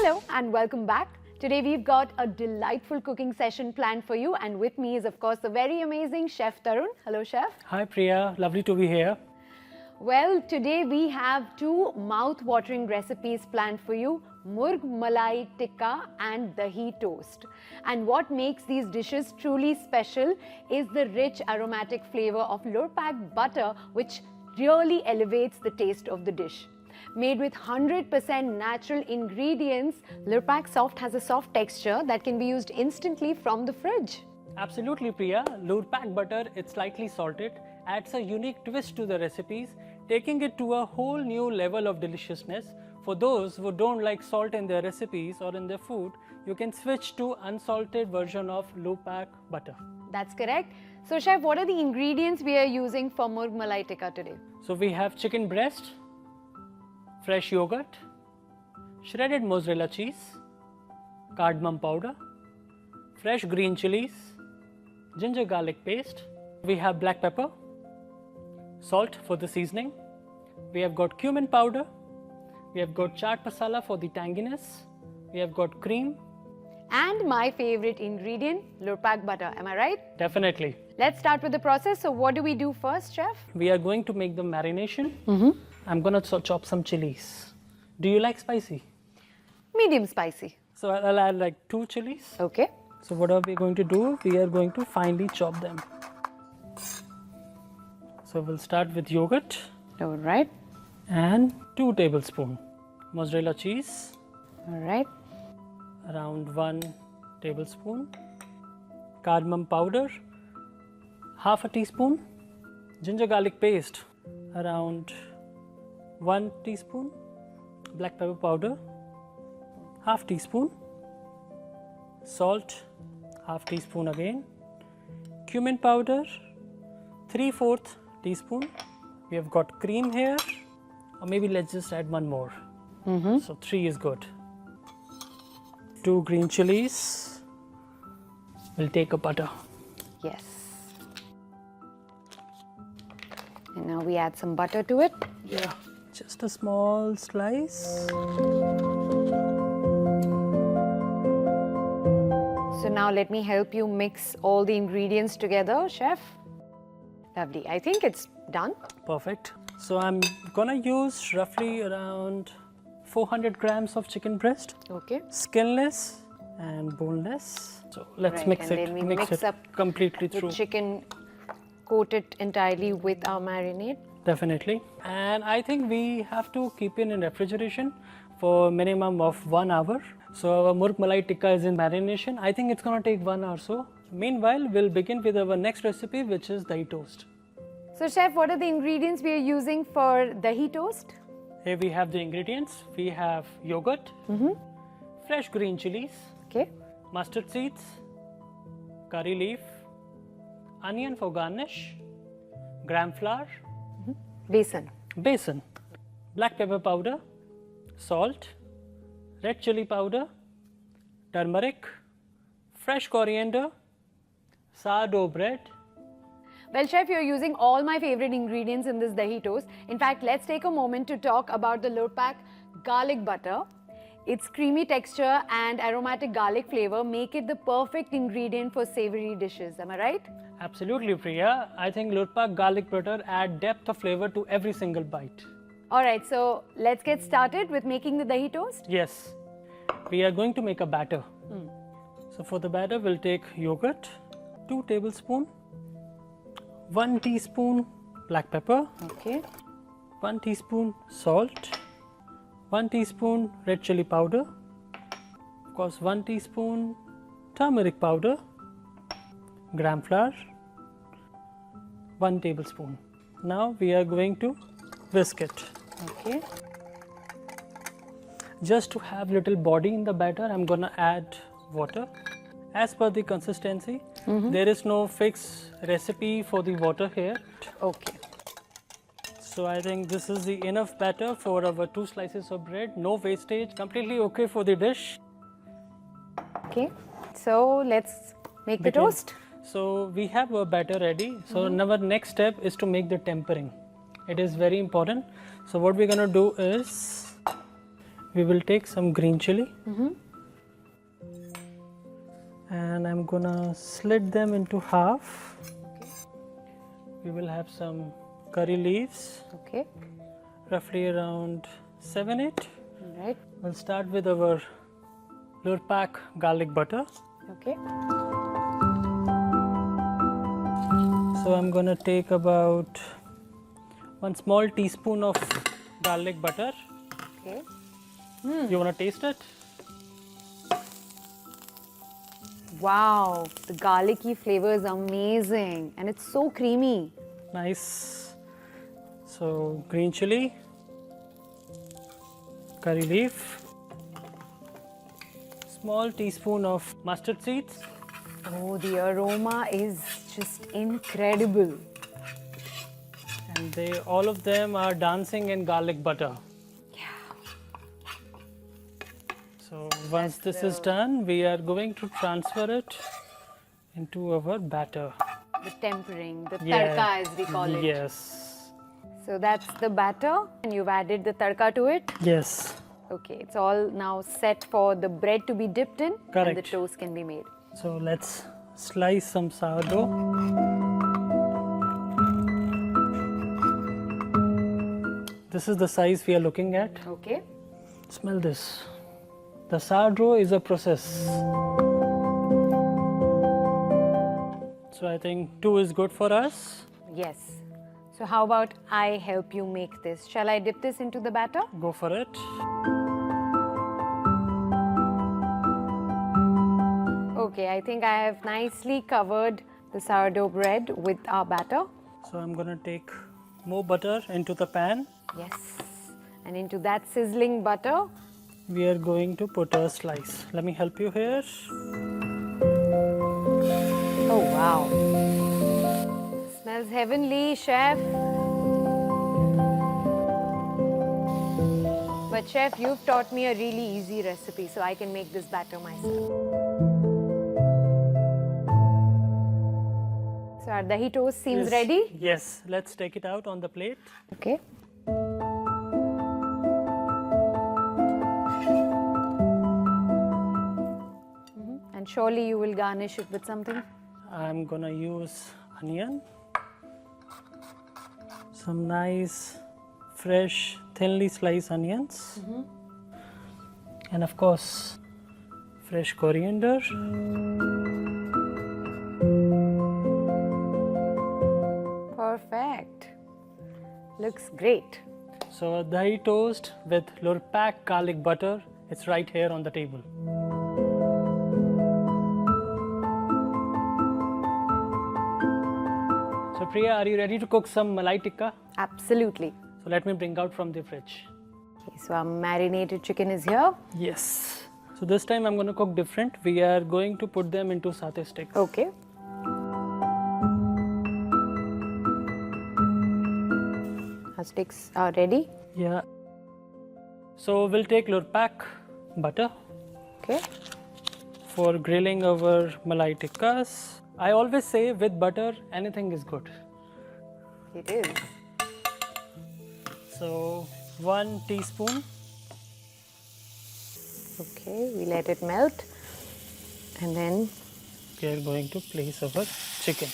Hello and welcome back. Today we've got a delightful cooking session planned for you, and with me is of course the very amazing Chef Tarun. Hello Chef. Hi Priya, lovely to be here. Well, today we have two mouth-watering recipes planned for you, Murgh Malai Tikka and Dahi toast. And what makes these dishes truly special is the rich aromatic flavor of Lurpak butter, which really elevates the taste of the dish. Made with 100% natural ingredients, Lurpak Soft has a soft texture that can be used instantly from the fridge. Absolutely Priya, Lurpak butter, it's slightly salted, adds a unique twist to the recipes, taking it to a whole new level of deliciousness. For those who don't like salt in their recipes or in their food, you can switch to unsalted version of Lurpak butter. That's correct. So Chef, what are the ingredients we are using for Murgh Malai Tikka today? So we have chicken breast, fresh yogurt, shredded mozzarella cheese, cardamom powder, fresh green chilies, ginger garlic paste. We have black pepper, salt for the seasoning. We have got cumin powder. We have got chaat masala for the tanginess. We have got cream. And my favorite ingredient, Lurpak butter. Am I right? Definitely. Let's start with the process. So what do we do first, Chef? We are going to make the marination. I'm going to chop some chilies. Do you like spicy? Medium spicy. So I'll add like 2 chilies. Okay. So what are we going to do? We are going to finely chop them. So we'll start with yogurt. All right. And 2 tablespoons mozzarella cheese. All right. Around 1 tablespoon. Cardamom powder. Half a teaspoon. Ginger garlic paste. Around 1 teaspoon. Black pepper powder. Half teaspoon. Salt. Half teaspoon again. Cumin powder. 3/4 teaspoon. We have got cream here. Or maybe let's just add 1 more. So 3 is good. 2 green chilies. We'll take a butter. Yes. And now we add some butter to it. Yeah, just a small slice. So now let me help you mix all the ingredients together, Chef. Lovely. I think it's done. Perfect. So I'm gonna use roughly around 400 grams of chicken breast. Okay. Skinless and boneless. So let's Right, mix and it. then we mix mix it up completely The through. chicken, coat it entirely with our marinade. Definitely. And I think we have to keep it in refrigeration for minimum of 1 hour. So our Murgh Malai Tikka is in marination. I think it's gonna take 1 hour or so. Meanwhile, we'll begin with our next recipe, which is dahi toast. So Chef, what are the ingredients we are using for dahi toast? Here we have the ingredients. We have yogurt, fresh green chilies, Okay. mustard seeds, curry leaf, onion for garnish, gram flour, Besan. besan, black pepper powder, salt, red chili powder, turmeric, fresh coriander, sourdough bread. Well, Chef, you're using all my favorite ingredients in this dahi toast. In fact, let's take a moment to talk about the Lurpak garlic butter. Its creamy texture and aromatic garlic flavor make it the perfect ingredient for savory dishes. Am I right? Absolutely, Priya. I think Lurpak garlic butter add depth of flavor to every single bite. All right, so let's get started with making the dahi toast. Yes, we are going to make a batter. So for the batter, we'll take yogurt, 2 tablespoons, 1 teaspoon black pepper, Okay. 1 teaspoon salt, 1 teaspoon red chili powder, of course 1 teaspoon turmeric powder, gram flour, 1 tablespoon. Now we are going to whisk it. Okay. Just to have little body in the batter, I'm gonna add water as per the consistency. There is no fixed recipe for the water here. Okay. So I think this is the enough batter for our 2 slices of bread. No wastage, completely okay for the dish. Okay. So let's make the Begin. toast. So we have our batter ready. So our next step is to make the tempering. It is very important. So what we're gonna do is we will take some green chili. And I'm gonna slit them into half. We will have some curry leaves, Okay. roughly around 7-8. Right. We'll start with our Lurpak garlic butter. Okay. So I'm gonna take about 1 small teaspoon of garlic butter. Okay. You wanna taste it? Wow, the garlicky flavor is amazing and it's so creamy. Nice. So green chili, curry leaf, small teaspoon of mustard seeds. Oh, the aroma is just incredible. And all of them are dancing in garlic butter. So once this is done, we are going to transfer it into our batter. The tempering, the Yeah. tadka as we call it. Yes. So that's the batter and you've added the tadka to it. Yes. Okay, it's all now set for the bread to be dipped in and the Correct. toast can be made. So let's slice some sourdough. This is the size we are looking at. Okay. Smell this. The sourdough is a process. So I think 2 is good for us. Yes. So how about I help you make this? Shall I dip this into the batter? Go for it. Okay, I think I have nicely covered the sourdough bread with our batter. So I'm gonna take more butter into the pan. Yes. And into that sizzling butter, We are going to put a slice. Let me help you here. oh wow. Smells heavenly, chef. But chef, you've taught me a really easy recipe so I can make this batter myself. So our dahi toast seems Yes. ready. Yes, let's take it out on the plate. Okay. And surely you will garnish it with something. I'm gonna use onion, some nice fresh thinly sliced onions, and of course fresh coriander. Perfect. Looks great. So a dahi toast with Lurpak garlic butter, it's right here on the table. So Priya, are you ready to cook some malai tikka? Absolutely. So let me bring out from the fridge. Okay, so our marinated chicken is here. Yes. So this time I'm going to cook different. We are going to put them into satay sticks. Okay. Our sticks are ready. Yeah. So we'll take Lurpak butter Okay. for grilling our malai tikkas. I always say with butter anything is good. It is. So 1 teaspoon. Okay, we let it melt. And then We are going to place our chicken.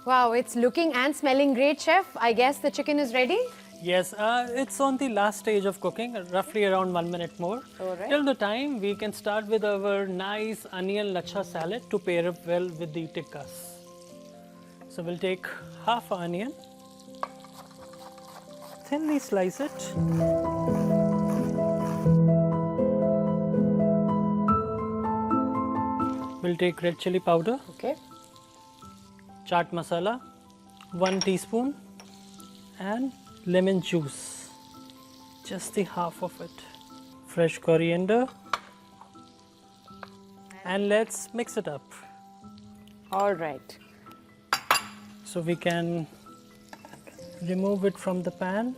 wow, it's looking and smelling great, chef. I guess the chicken is ready. Yes, it's on the last stage of cooking, roughly around 1 minute more. Alright. Till the time, we can start with our nice onion lacha salad to pair up well with the tikkas. So we'll take half an onion, thinly slice it. We'll take red chili powder, Okay. chaat masala, 1 teaspoon, and lemon juice, just the half of it, fresh coriander, and let's mix it up. All right. So we can remove it from the pan.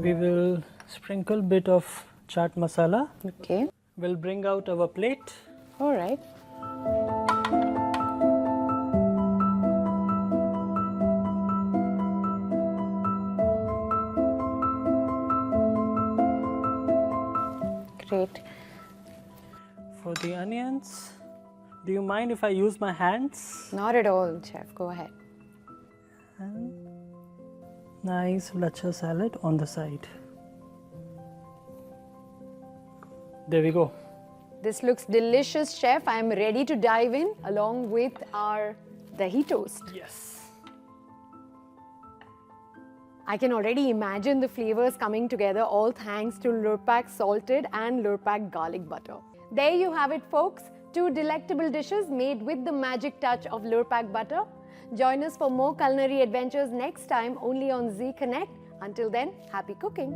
We will sprinkle bit of chaat masala. Okay. We'll bring out our plate. All right. Great. For the onions, do you mind if I use my hands? Not at all, chef. Go ahead. And nice lachha salad on the side. There we go. This looks delicious, chef. I'm ready to dive in along with our dahi toast. Yes. I can already imagine the flavors coming together, all thanks to Lurpak salted and Lurpak garlic butter. There you have it, folks. 2 delectable dishes made with the magic touch of Lurpak butter. Join us for more culinary adventures next time only on Z Connect. Until then, happy cooking.